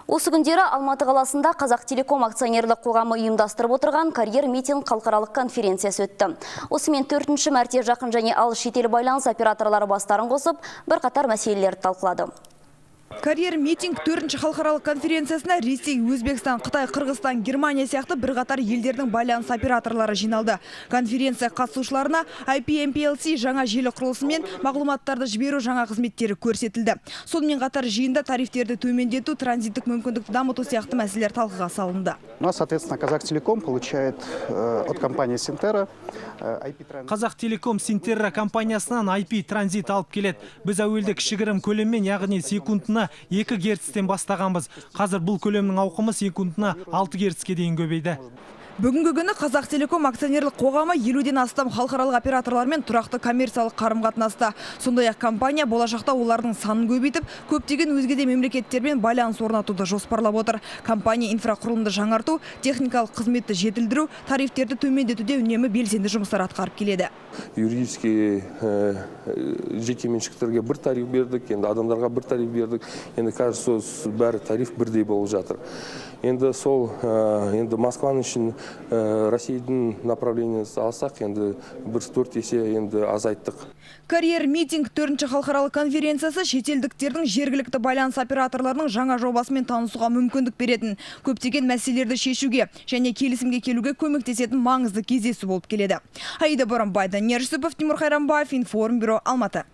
Осы күндері Алматы қаласында Қазақтелеком акционерлік қоғамы ұйымдастырып отырған карьер митинг халықаралық конференциясы өтті. Осымен 4-ші мәрте жақын және алыс шетел байланыс операторлары бастарын қосып, бірқатар мәселелерді талқылады. Карьер митинг 4-ші халықаралық конференциясына Ресей, Өзбекстан, Қытай, Қырғызстан, Германия сияқты бірқатар елдердің байланыс операторлары жиналды. Конференция қатысушыларына IP-MPLC жаңа желі құрылысы мен мағлұматтарды жіберу жаңа қызметтері көрсетілді. Сонымен қатар жиында тарифтерді төмендету, транзиттік мүмкіндікті дамыту сияқты мәселелер талқыға салынды. У нас, соответственно, Казахтелеком получает от компании Синтера IP-транзит. Қазақтелеком Синтера компаниясынан IP транзит алып келеді. Біз әуелде кішігірім көлеммен, яғни секундына 2 герцтен бастағанбыз. Қазір бұл көлемнің ауқымы секундына 6 герцке дейін көбейді. Бүгінгі күні Қазақтелеком акционерлік қоғамы 50-ден астам халықаралық операторлармен тұрақты коммерциялық қарым-қатынаста. Сондай-ақ компания болашақта олардың санын көбейтіп, көптеген өзге де мемлекеттермен байланыс орнатуды жоспарлап отыр. Компания инфрақұрылымды жаңарту, техникалық қызметті жетілдіру, тарифтерді төмендетуде үнемі белсенді жұмыстар атқарып келеді. Юридический жеке меншіктерге бір тариф бердік, енді адамдарға бір тариф бердік. Енді кажется, бәрі тариф бірдей болып жатыр. Енді сол, енді Москваның үшін Россияның направлениесі алсақ, енді 1-4 есе енді азайттық. Карьер митинг 4-ші халықаралық конференциясы шетелдіктердің жергілікті байланыс операторларының жаңа жобасымен танысуға мүмкіндік беретін, көптеген мәселелерді шешуге және келісімге келуге көмектесетін маңызды кездесу болып келеді. Аида Боранбай, Данияр Жүсіпов, Тимур Хайрамбаев, Информбюро, Алматы.